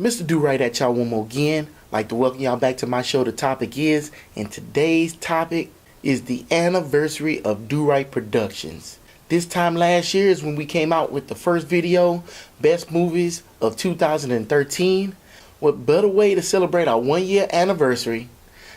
Mr. Durite at y'all one more again. Like to welcome y'all back to my show. The topic is, and today's topic is the anniversary of Durite Productions. This time last year is when we came out with the first video, Best Movies of 2013. What better way to celebrate our 1 year anniversary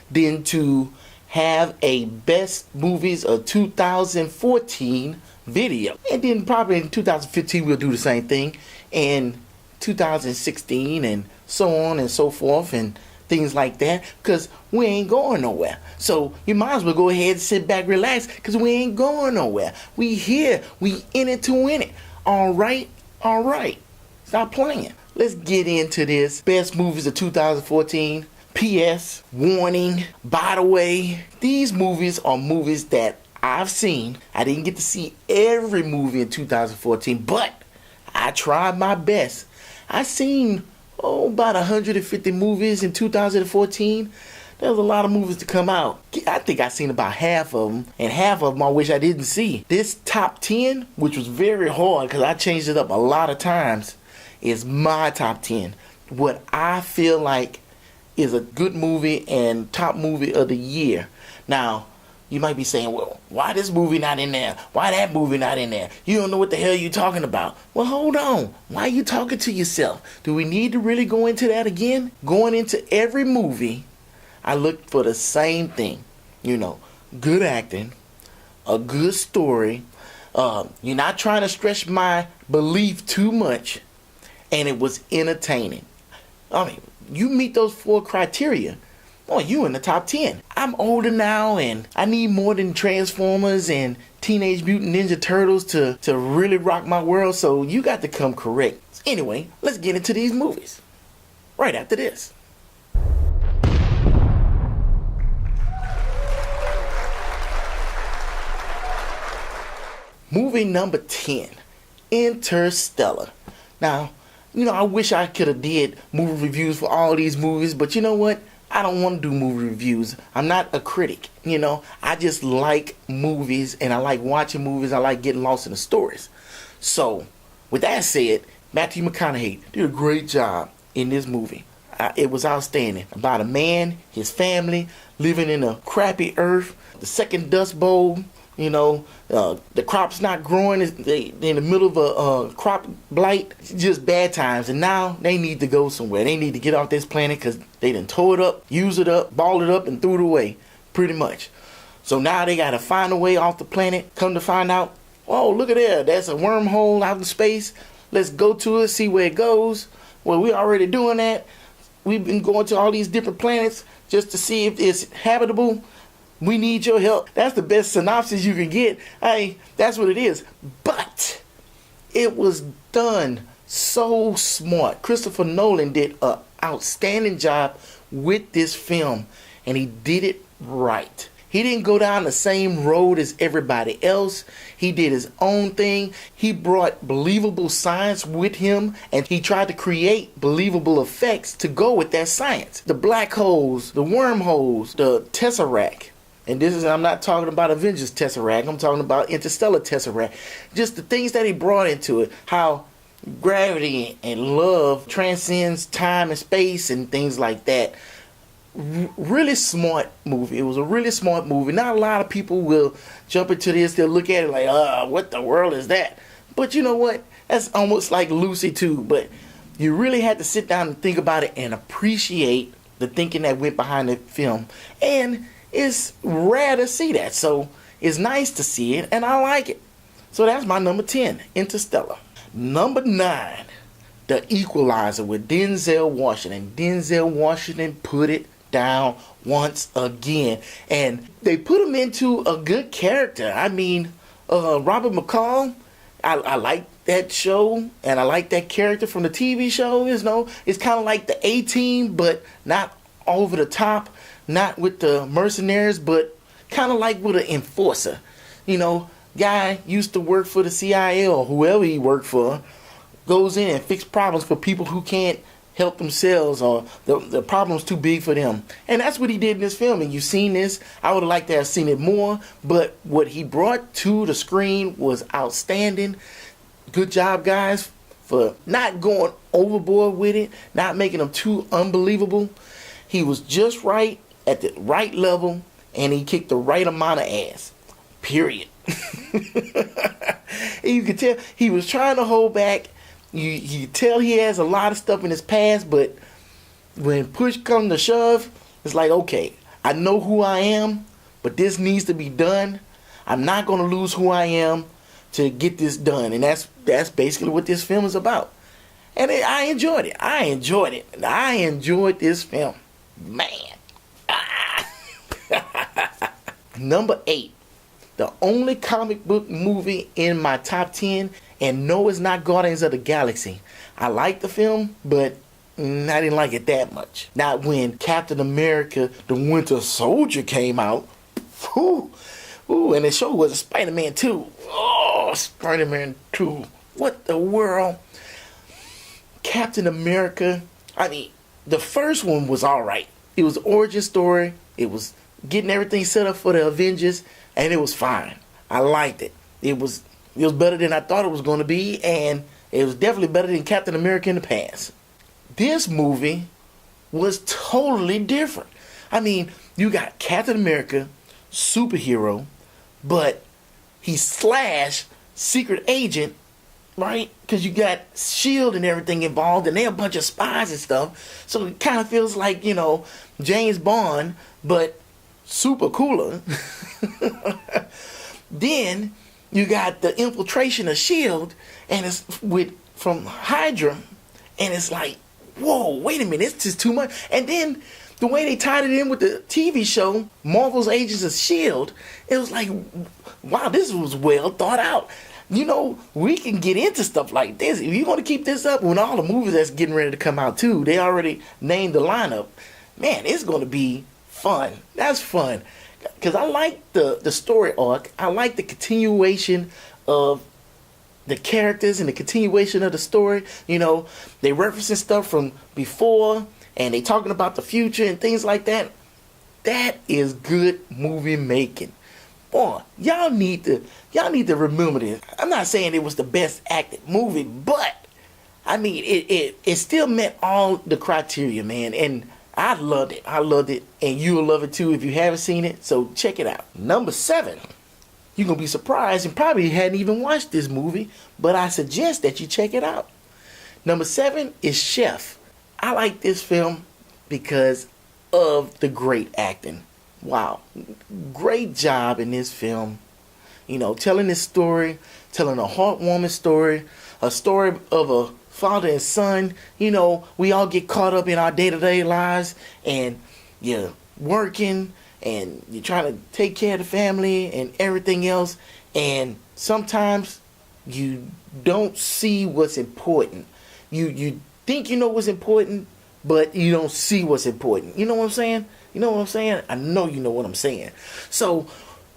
than to have a Best Movies of 2014 video. And then probably in 2015 we'll do the same thing. And 2016 and so on and so forth and things like that, because we ain't going nowhere. So you might as well go ahead and sit back, relax, because we ain't going nowhere. We here, we in it to win it. All right, stop playing. Let's get into this Best Movies of 2014. P.S. Warning, by the way, these movies are movies that I've seen. I didn't get to see every movie in 2014, but I tried my best. I seen about 150 movies in 2014. There's a lot of movies to come out. I think I seen about half of them, and half of them I wish I didn't see. This top 10, which was very hard because I changed it up a lot of times, is my top 10. What I feel like is a good movie and top movie of the year. Now, you might be saying, well, why this movie not in there? Why that movie not in there? You don't know what the hell you're talking about. Well, hold on. Why are you talking to yourself? Do we need to really go into that again? Going into every movie, I look for the same thing. Good acting, a good story. You're not trying to stretch my belief too much, and it was entertaining. I mean, you meet those 4 criteria. Oh, you in the top 10. I'm older now and I need more than Transformers and Teenage Mutant Ninja Turtles to really rock my world, so you got to come correct. Anyway, let's get into these movies right after this. Movie number 10, Interstellar. Now, I wish I could have did movie reviews for all these movies, but you know what? I don't want to do movie reviews. I'm not a critic, I just like movies and I like watching movies. I like getting lost in the stories. So, with that said, Matthew McConaughey did a great job in this movie. It was outstanding. About a man, his family, living in a crappy earth, the second Dust Bowl. The crop's not growing. They're in the middle of a crop blight. Just bad times. And now they need to go somewhere. They need to get off this planet because they done tore it up, used it up, balled it up, and threw it away. Pretty much. So now they got to find a way off the planet. Come to find out, oh, look at there. That's a wormhole out in space. Let's go to it, see where it goes. Well, we're already doing that. We've been going to all these different planets just to see if it's habitable. We need your help. That's the best synopsis you can get. That's what it is. But it was done so smart. Christopher Nolan did an outstanding job with this film, and he did it right. He didn't go down the same road as everybody else. He did his own thing. He brought believable science with him, and he tried to create believable effects to go with that science. The black holes, the wormholes, the tesseract. And I'm not talking about Avengers Tesseract. I'm talking about Interstellar Tesseract. Just the things that he brought into it. How gravity and love transcends time and space and things like that. Really smart movie. It was a really smart movie. Not a lot of people will jump into this. They'll look at it like, what the world is that? But you know what? That's almost like Lucy too. But you really had to sit down and think about it and appreciate the thinking that went behind the film. And it's rare to see that, so it's nice to see it, and I like it. So that's my number 10, Interstellar. Number 9, The Equalizer with Denzel Washington. Denzel Washington put it down once again, and they put him into a good character. Robert McCall, I like that show, and I like that character from the TV show. It's kind of like the A-Team, but not over the top. Not with the mercenaries, but kind of like with an enforcer. Guy used to work for the CIA or whoever he worked for, goes in and fix problems for people who can't help themselves or the problem's too big for them. And that's what he did in this film. And you've seen this. I would have liked to have seen it more, but what he brought to the screen was outstanding. Good job, guys. for not going overboard with it, not making them too unbelievable. He was just right at the right level, and he kicked the right amount of ass. Period. You could tell he was trying to hold back. You could tell he has a lot of stuff in his past, but when push comes to shove, it's like, okay, I know who I am, but this needs to be done. I'm not going to lose who I am to get this done. And that's basically what this film is about. And I enjoyed it. I enjoyed this film. Man. Number 8. The only comic book movie in my top 10. And no, it's not Guardians of the Galaxy. I like the film, but I didn't like it that much. Not when Captain America, the Winter Soldier came out. And the show was Spider-Man 2. Oh, Spider-Man 2. What the world? Captain America. I mean, the first one was alright. It was an origin story. It was getting everything set up for the Avengers. And it was fine. I liked it. It was better than I thought it was going to be. And it was definitely better than Captain America in the past. This movie was totally different. I mean, you got Captain America, superhero, but he's slash secret agent, right? Because you got S.H.I.E.L.D. and everything involved, and they're a bunch of spies and stuff. So it kind of feels like, James Bond, but super cooler. Then you got the infiltration of S.H.I.E.L.D. and it's from Hydra, and it's like, whoa, wait a minute, it's just too much. And then the way they tied it in with the TV show, Marvel's Agents of S.H.I.E.L.D., it was like, wow, this was well thought out. We can get into stuff like this. If you want to keep this up, when all the movies that's getting ready to come out too, they already named the lineup. Man, it's going to be fun. That's fun. Because I like the story arc. I like the continuation of the characters and the continuation of the story. They referencing stuff from before, and they talking about the future and things like that. That is good movie making. Boy, y'all need to remember this. I'm not saying it was the best acted movie, but I mean it still met all the criteria, man. And I loved it. And you'll love it too if you haven't seen it. So check it out. Number 7. You're going to be surprised and probably hadn't even watched this movie, but I suggest that you check it out. Number 7 is Chef. I like this film because of the great acting. Wow. Great job in this film. Telling this story, telling a heartwarming story, a story of a father and son. We all get caught up in our day-to-day lives, and you're working and you're trying to take care of the family and everything else, and sometimes you don't see what's important. You think you know what's important, but you don't see what's important. You know what I'm saying? I know you know what I'm saying. So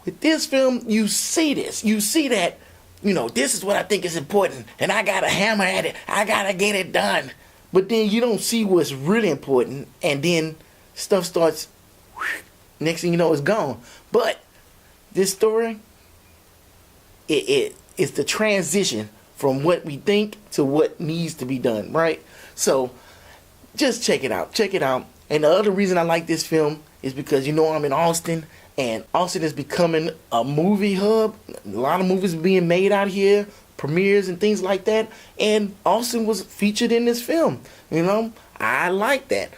with this film, you see this. You see that, this is what I think is important, and I got to hammer at it. I got to get it done. But then you don't see what's really important, and then stuff starts, next thing you know, it's gone. But this story, it's the transition from what we think to what needs to be done, right? So just check it out. And the other reason I like this film is because I'm in Austin, and Austin is becoming a movie hub. A lot of movies are being made out here, premieres and things like that. And Austin was featured in this film. I like that.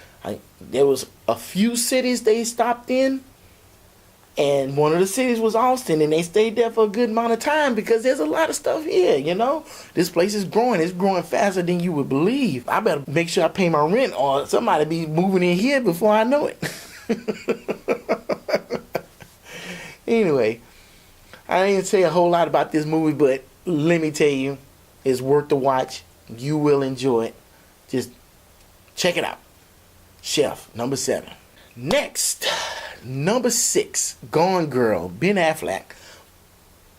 There was a few cities they stopped in, and one of the cities was Austin, and they stayed there for a good amount of time because there's a lot of stuff here, This place is growing. It's growing faster than you would believe. I better make sure I pay my rent, or somebody be moving in here before I know it. Anyway, I didn't say a whole lot about this movie, but let me tell you, it's worth the watch. You will enjoy it. Just check it out. Chef, number 7. Next, number 6, Gone Girl, Ben Affleck.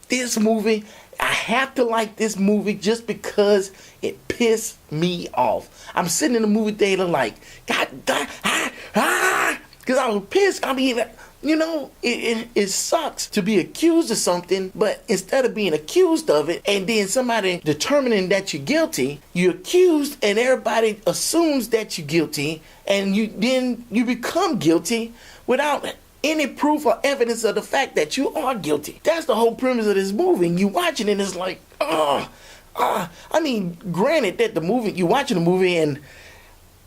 This movie, I have to like this movie just because it pissed me off. I'm sitting in the movie theater like, God, because I was pissed. I mean, You know, it sucks to be accused of something, but instead of being accused of it and then somebody determining that you're guilty, you're accused and everybody assumes that you're guilty, and you become guilty without any proof or evidence of the fact that you are guilty. That's the whole premise of this movie. And you watching it, it's like, I mean, granted that you watching the movie and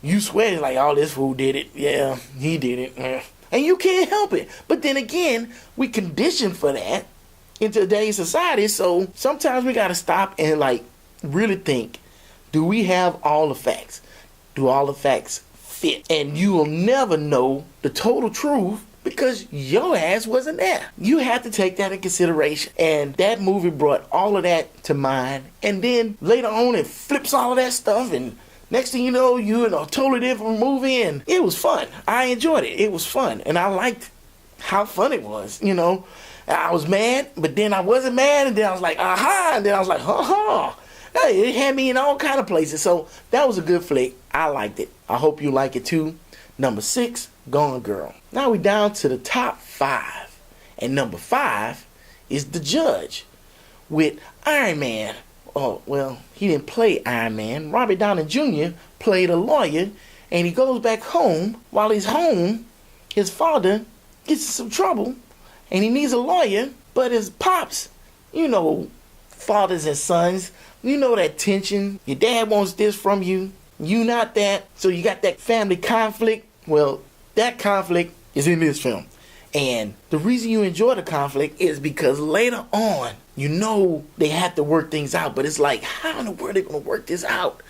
you swear like, oh, this fool did it. Yeah, he did it. And you can't help it. But then again, we conditioned for that in today's society. So sometimes we got to stop and like really think, do we have all the facts? Do all the facts fit? And you will never know the total truth because your ass wasn't there. You have to take that in consideration. And that movie brought all of that to mind. And then later on, it flips all of that stuff, and next thing you know, you're in a totally different movie, and it was fun. I enjoyed it. It was fun, and I liked how fun it was, you know. I was mad, but then I wasn't mad, and then I was like, aha, and then I was like, ha-ha. Hey, it had me in all kind of places, so that was a good flick. I liked it. I hope you like it too. Number 6, Gone Girl. Now we down to the top 5, and number 5 is The Judge with Iron Man. Oh, well, he didn't play Iron Man. Robert Downey Jr. played a lawyer, and he goes back home. While he's home, his father gets in some trouble, and he needs a lawyer, but his pops, you know, fathers and sons, you know that tension. Your dad wants this from you, you not that, so you got that family conflict. Well, that conflict is in this film. And the reason you enjoy the conflict is because later on, you know they have to work things out. But it's like, how in the world are they going to work this out?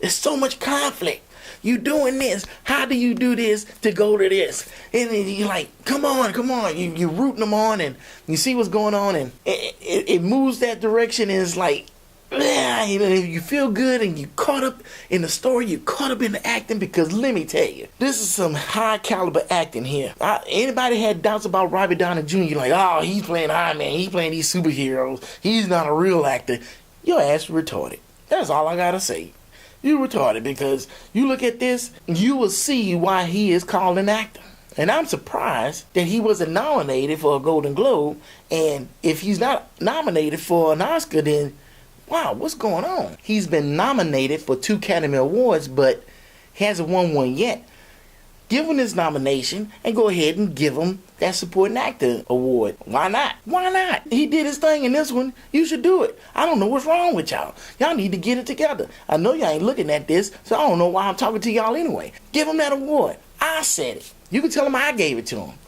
There's so much conflict. You doing this. How do you do this to go to this? And then you're like, come on. You're rooting them on, and you see what's going on. And it moves that direction, and it's like, you know, you feel good, and you caught up in the story, you caught up in the acting, because let me tell you, this is some high caliber acting here. Anybody had doubts about Robert Downey Jr., like, oh, he's playing Iron Man, he's playing these superheroes, he's not a real actor. Your ass retarded. That's all I gotta say. You retarded, because you look at this, you will see why he is called an actor. And I'm surprised that he wasn't nominated for a Golden Globe, and if he's not nominated for an Oscar, then wow, what's going on? He's been nominated for 2 Academy Awards, but hasn't won one yet. Give him this nomination and go ahead and give him that Supporting Actor Award. Why not? Why not? He did his thing in this one. You should do it. I don't know what's wrong with y'all. Y'all need to get it together. I know y'all ain't looking at this, so I don't know why I'm talking to y'all anyway. Give him that award. I said it. You can tell him I gave it to him.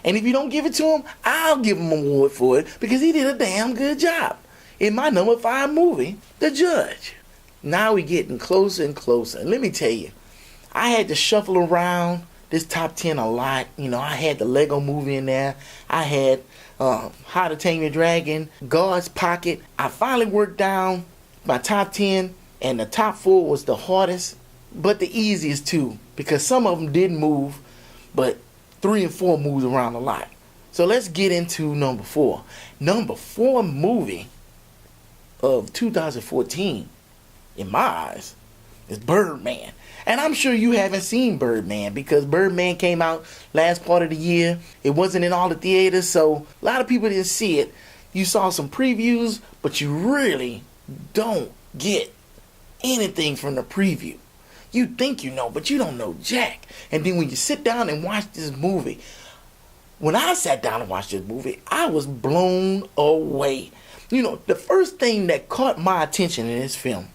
And if you don't give it to him, I'll give him an award for it, because he did a damn good job in my number 5 movie, The Judge. Now we're getting closer and closer. And let me tell you, I had to shuffle around this top 10 a lot. You know, I had the Lego Movie in there. I had How to Tame Your Dragon, God's Pocket. I finally worked down my top 10, and the top 4 was the hardest, but the easiest too, because some of them didn't move, but 3 and 4 moved around a lot. So let's get into number 4. Number 4 movie of 2014, in my eyes, is Birdman. And I'm sure you haven't seen Birdman, because Birdman came out last part of the year. It wasn't in all the theaters, so a lot of people didn't see it. You saw some previews, but you really don't get anything from the preview. You think you know, but you don't know jack. And then when you sit down and watch this movie, when I sat down and watched this movie, I was blown away. You know, the first thing that caught my attention in this film,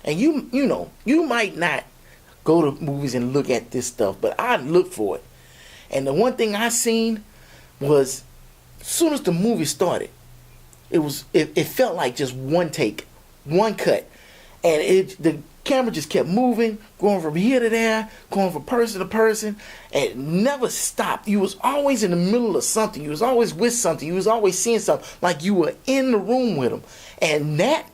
and you know, you might not go to movies and look at this stuff, but I looked for it. And the one thing I seen was, as soon as the movie started, it felt like just one take, one cut. And the camera just kept moving, going from here to there, going from person to person, and it never stopped. You was always in the middle of something. You was always with something. You was always seeing something, like you were in the room with them. And that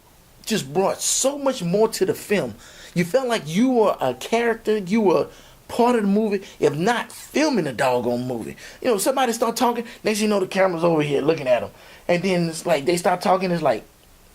just brought so much more to the film. You felt like you were a character, you were part of the movie, if not filming the doggone movie. You know, somebody start talking, next thing you know, the camera's over here looking at them. And then it's like, they start talking, it's like,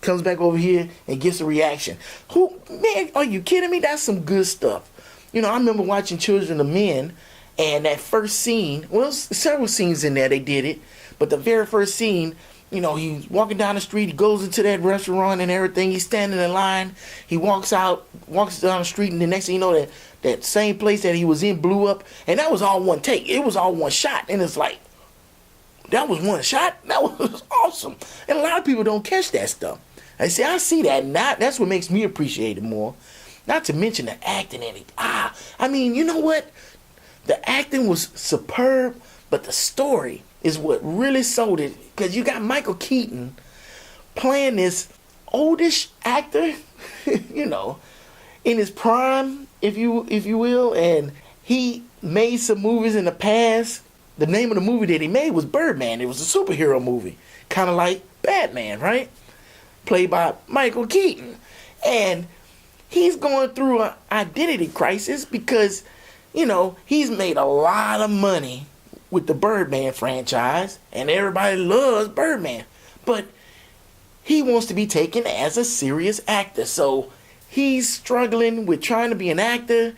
comes back over here and gets a reaction. Man, are you kidding me? That's some good stuff. You know, I remember watching Children of Men, And that first scene, well, several scenes in there they did it, but the very first scene, he's walking down the street, he goes into that restaurant and everything, he's standing in line, he walks down the street, and the next thing you know, that same place that he was in blew up, and that was all one take. It was all one shot, and it's like, that was one shot? That was awesome. And a lot of people don't catch that stuff. I see that, and that's what makes me appreciate it more. Not to mention the acting in it. I mean, you know what? The acting was superb, but the story is what really sold it. Because you got Michael Keaton playing this oldish actor, in his prime, if you will, and he made some movies in the past. The name of the movie that he made was Birdman. It was a superhero movie, kind of like Batman, right? Played by Michael Keaton. And he's going through an identity crisis because, he's made a lot of money with the Birdman franchise, and everybody loves Birdman. But he wants to be taken as a serious actor. So he's struggling with trying to be an actor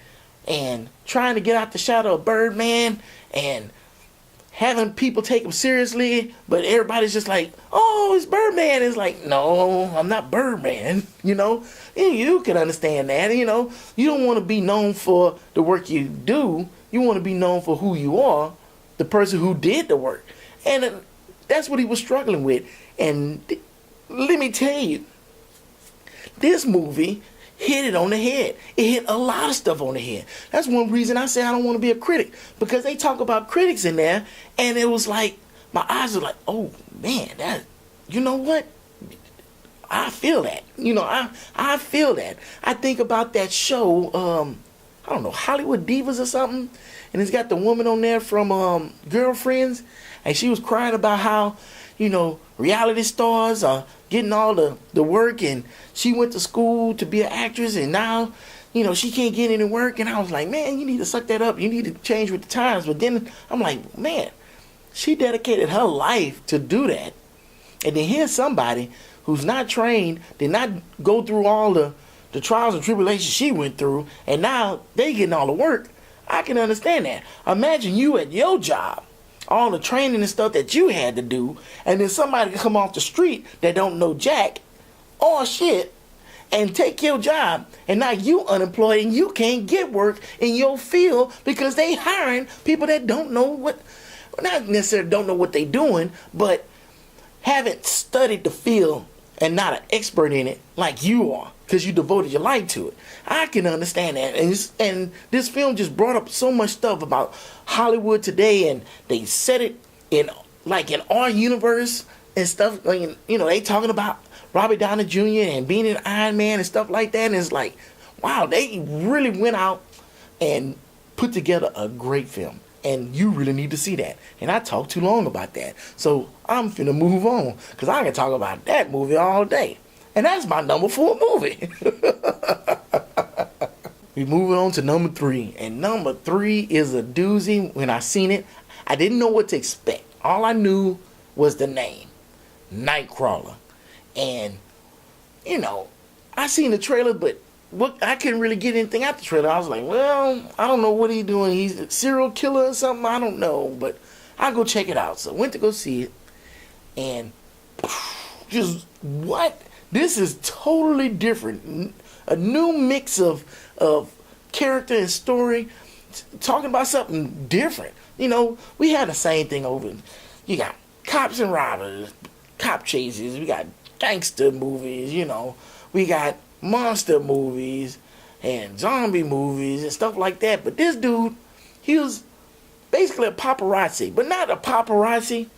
and trying to get out the shadow of Birdman and having people take him seriously, but everybody's just like, oh, it's Birdman. It's like, no, I'm not Birdman, You can understand that, You don't want to be known for the work you do. You want to be known for who you are, the person who did the work. And that's what he was struggling with. And let me tell you, this movie hit it on the head. It hit a lot of stuff on the head. That's one reason I say I don't want to be a critic, because they talk about critics in there, and it was like, my eyes were like, oh man, that, you know what? I feel that. I feel that. I think about that show, I don't know, Hollywood Divas or something, and it's got the woman on there from Girlfriends, and she was crying about how, reality stars are getting all the work, and she went to school to be an actress, and now, she can't get any work. And I was like, man, you need to suck that up. You need to change with the times. But then I'm like, man, she dedicated her life to do that. And then here's somebody who's not trained, did not go through all the trials and tribulations she went through, and now they getting all the work. I can understand that. Imagine you at your job, all the training and stuff that you had to do, and then somebody come off the street that don't know jack or shit and take your job, and now you unemployed and you can't get work in your field because they hiring people that don't know not necessarily don't know what they doing, but haven't studied the field and not an expert in it like you are, because you devoted your life to it. I can understand that. And this film just brought up so much stuff about Hollywood today, and they set it in our universe and stuff. Like, they talking about Robert Downey Jr. and being in Iron Man and stuff like that. And it's like, wow, they really went out and put together a great film. And you really need to see that. And I talked too long about that. So I'm finna move on, because I can talk about that movie all day. And that's my number 4 movie. We're moving on to number 3. And number 3 is a doozy. When I seen it, I didn't know what to expect. All I knew was the name, Nightcrawler. And, I seen the trailer, but I couldn't really get anything out the trailer. I was like, well, I don't know what he's doing. He's a serial killer or something. I don't know. But I'll go check it out. So I went to go see it. And just what? This is totally different. A new mix of character and story. Talking about something different. We had the same thing over. You got cops and robbers, cop chases. We got gangster movies, We got monster movies and zombie movies and stuff like that. But this dude, he was basically a paparazzi, but not a paparazzi.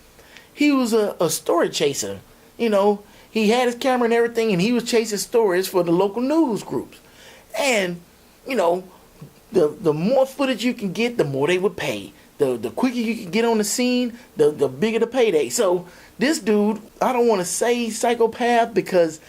He was a story chaser. He had his camera and everything, and he was chasing stories for the local news groups. And, the more footage you can get, the more they would pay. The quicker you can get on the scene, the bigger the payday. So this dude, I don't want to say psychopath, because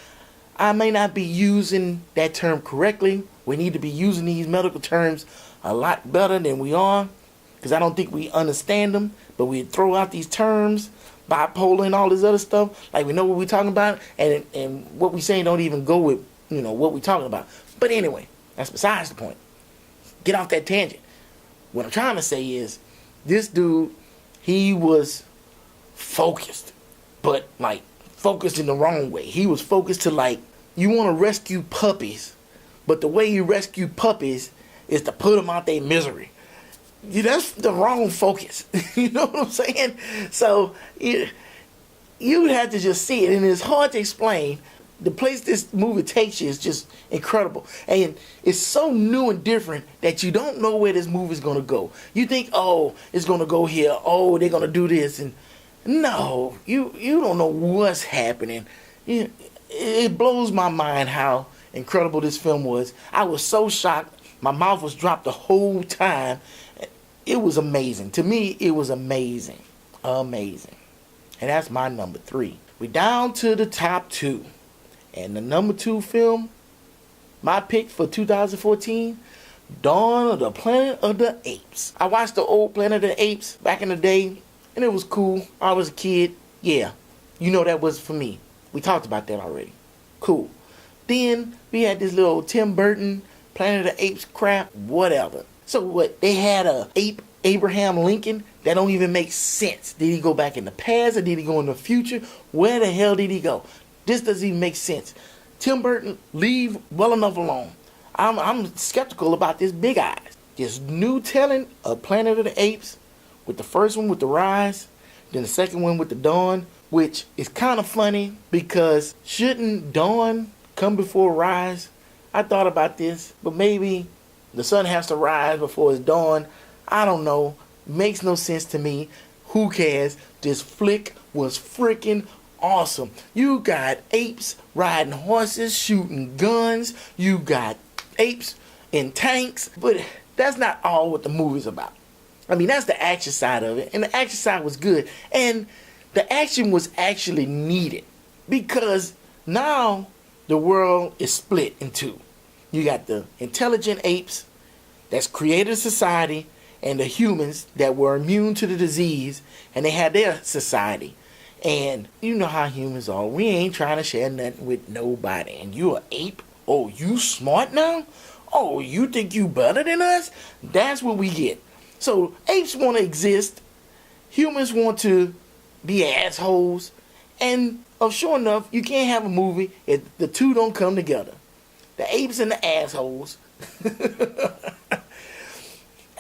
I may not be using that term correctly. We need to be using these medical terms a lot better than we are, because I don't think we understand them. But we throw out these terms, bipolar and all this other stuff, like we know what we're talking about, and what we saying don't even go with what we're talking about. But anyway, that's besides the point. Get off that tangent. What I'm trying to say is, this dude, he was focused, but like focused in the wrong way. He was focused to like, you want to rescue puppies, but the way you rescue puppies is to put them out their misery. That's the wrong focus. You know what I'm saying? So you have to just see it, and it's hard to explain. The place this movie takes you is just incredible, and it's so new and different that you don't know where this movie is going to go. You think, oh, it's going to go here. Oh, they're going to do this, and no, you don't know what's happening. It blows my mind how incredible this film was. I was so shocked. My mouth was dropped the whole time. It was amazing. To me, it was amazing. Amazing. And that's my number 3. We're down to the top 2. And the number 2 film, my pick for 2014, Dawn of the Planet of the Apes. I watched the old Planet of the Apes back in the day, and it was cool. I was a kid. Yeah, you know that was for me. We talked about that already. Cool. Then we had this little Tim Burton Planet of the Apes crap, whatever. So what, they had a ape Abraham Lincoln? That don't even make sense. Did he go back in the past or did he go in the future? Where the hell did he go? This doesn't even make sense. Tim Burton, leave well enough alone. I'm skeptical about this Big Eyes. This new telling of Planet of the Apes, with the first one with the Rise, then the second one with the Dawn, which is kind of funny because shouldn't Dawn come before Rise? I thought about this, but maybe the sun has to rise before it's dawn. I don't know. Makes no sense to me. Who cares? This flick was freaking awesome. You got apes riding horses, shooting guns. You got apes in tanks. But that's not all what the movie's about. I mean, that's the action side of it. And the action side was good. And the action was actually needed. Because now the world is split in two. You got the intelligent apes that's created a society, and the humans that were immune to the disease, and they had their society. And you know how humans are. We ain't trying to share nothing with nobody. And you an ape? Oh, you smart now? Oh, you think you better than us? That's what we get. So apes want to exist. Humans want to be assholes. And sure enough, you can't have a movie if the two don't come together. The apes and the assholes.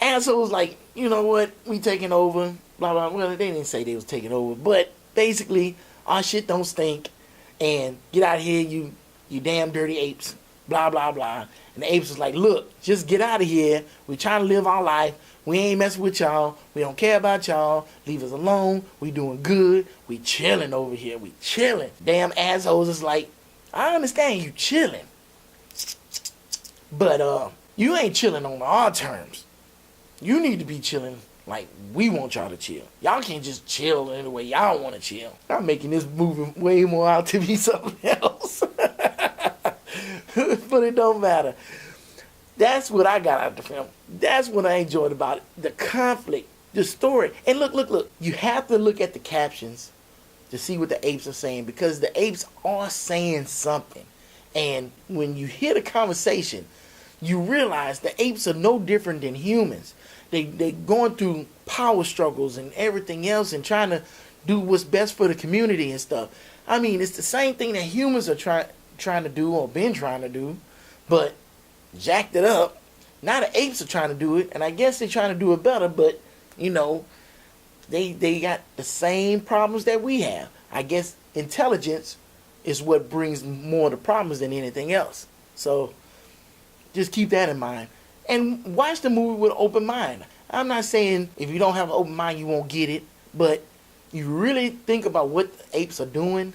Assholes like, you know what, we taking over, blah, blah. Well, they didn't say they was taking over, but basically, our shit don't stink, and get out of here, you damn dirty apes, blah, blah, blah. And the apes was like, look, just get out of here. We trying to live our life. We ain't messing with y'all. We don't care about y'all. Leave us alone. We doing good. We chilling over here. We chilling. Damn assholes is like, I understand you chilling, but you ain't chilling on our terms. You need to be chilling like we want y'all to chill. Y'all can't just chill any way y'all want to chill. I'm making this movie way more out to be something else. But it don't matter. That's what I got out of the film. That's what I enjoyed about it. The conflict, the story. And look. You have to look at the captions to see what the apes are saying, because the apes are saying something. And when you hear the conversation, you realize the apes are no different than humans. They going through power struggles and everything else and trying to do what's best for the community and stuff. I mean, it's the same thing that humans are trying to do or been trying to do, but jacked it up. Now the apes are trying to do it, and I guess they're trying to do it better, but, you know, they got the same problems that we have. I guess intelligence is what brings more of the problems than anything else. So just keep that in mind. And watch the movie with an open mind. I'm not saying if you don't have an open mind, you won't get it. But you really think about what the apes are doing,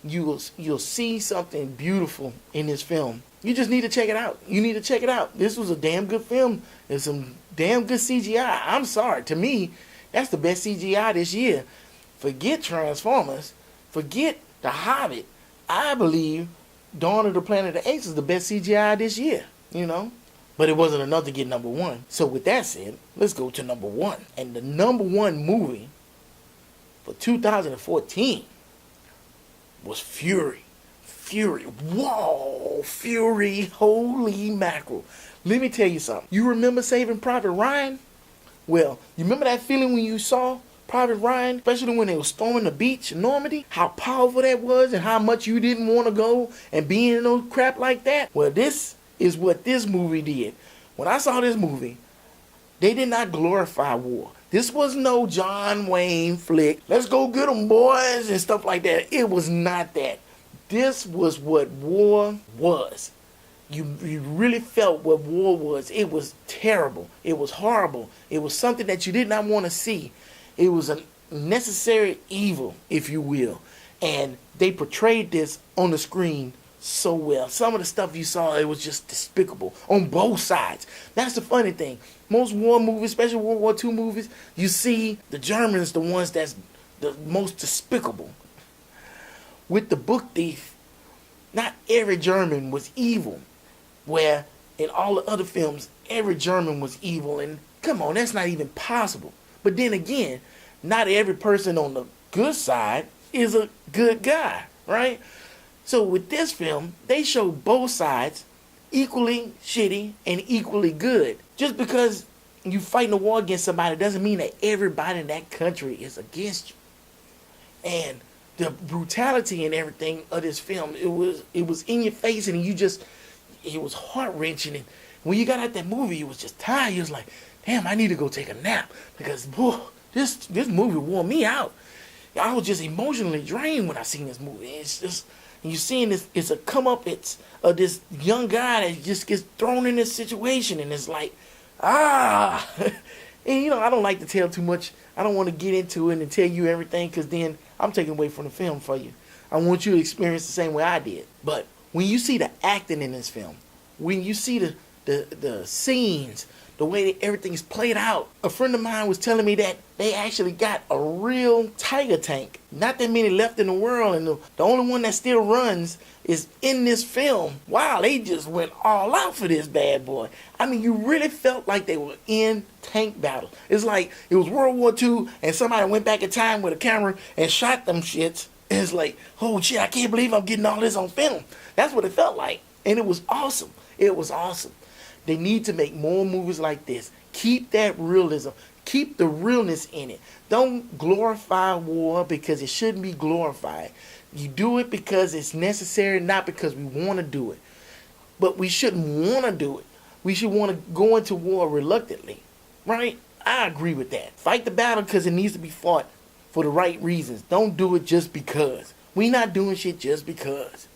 you'll see something beautiful in this film. You just need to check it out. You need to check it out. This was a damn good film. There's some damn good CGI. I'm sorry. To me, that's the best CGI this year. Forget Transformers. Forget The Hobbit. I believe Dawn of the Planet of the Apes is the best CGI this year. You know? But it wasn't enough to get number one. So with that said, let's go to number one. And the number one movie for 2014 was Fury. Fury. Whoa, Fury. Holy mackerel. Let me tell you something. You remember Saving Private Ryan? Well, you remember that feeling when you saw Private Ryan, especially when they were storming the beach in Normandy? How powerful that was and how much you didn't want to go and be in no crap like that? Well, this is what this movie did. When I saw this movie, they did not glorify war. This was no John Wayne flick. Let's go get them, boys, and stuff like that. It was not that. This was what war was. You really felt what war was. It was terrible. It was horrible. It was something that you did not want to see. It was a necessary evil, if you will. And they portrayed this on the screen so well. Some of the stuff you saw, it was just despicable on both sides. That's the funny thing. Most war movies, especially World War II movies, you see the Germans, the ones that's the most despicable. With The Book Thief, not every German was evil. Where in all the other films, every German was evil. And come on, that's not even possible. But then again, not every person on the good side is a good guy, right? So with this film, they show both sides equally shitty and equally good. Just because you fighting a war against somebody doesn't mean that everybody in that country is against you. And the brutality and everything of this film, it was in your face, and it was heart-wrenching. And when you got out that movie, you was just tired. You was like, damn, I need to go take a nap. Because, boy, this movie wore me out. I was just emotionally drained when I seen this movie. It's just, and you seeing this, it's a come-up of this young guy that just gets thrown in this situation. And it's like, And, I don't like to tell too much. I don't want to get into it and tell you everything, because then I'm taking away from the film for you. I want you to experience the same way I did. But when you see the acting in this film, when you see the scenes, the way that everything's played out, a friend of mine was telling me that they actually got a real tiger tank. Not that many left in the world, and the only one that still runs is in this film. Wow, they just went all out for this bad boy. I mean, you really felt like they were in tank battle. It's like it was World War II and somebody went back in time with a camera and shot them shits. And it's like, oh shit, I can't believe I'm getting all this on film. That's what it felt like. And it was awesome. It was awesome. They need to make more movies like this. Keep that realism. Keep the realness in it. Don't glorify war because it shouldn't be glorified. You do it because it's necessary, not because we want to do it. But we shouldn't want to do it. We should want to go into war reluctantly. Right? I agree with that. Fight the battle because it needs to be fought for the right reasons. Don't do it just because. We not doing shit just because.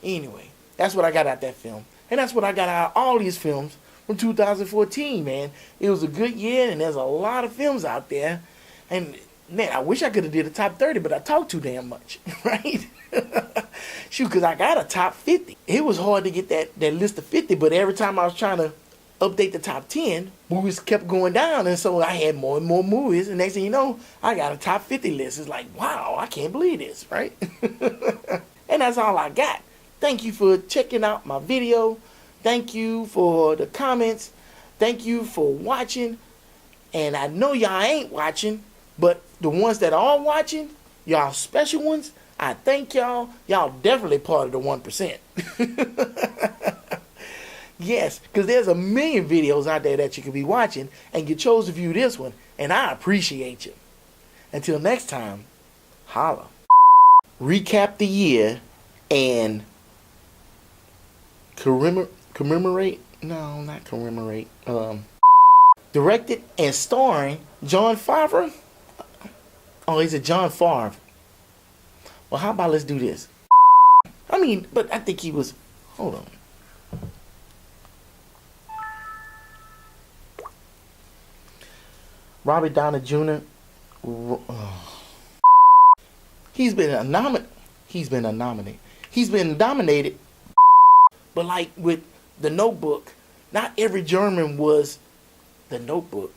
Anyway, that's what I got out that film. And that's what I got out of all these films from 2014, man. It was a good year, and there's a lot of films out there. And, man, I wish I could have did a top 30, but I talk too damn much, right? Shoot, because I got a top 50. It was hard to get that list of 50, but every time I was trying to update the top 10, movies kept going down, and so I had more and more movies, and next thing you know, I got a top 50 list. It's like, wow, I can't believe this, right? And that's all I got. Thank you for checking out my video. Thank you for the comments. Thank you for watching. And I know y'all ain't watching, but the ones that are watching, y'all special ones, I thank y'all. Y'all definitely part of the 1%. Yes, because there's a million videos out there that you could be watching, and you chose to view this one, and I appreciate you. Until next time, holla. Recap the year and commemorate? No, not commemorate. Directed and starring John Favreau. Oh, he's a John Favre. Well, how about let's do this? I mean, but I think he was. Hold on. Robert Downey Jr. He's been nominated. But like with The Notebook, not every German was The Notebook.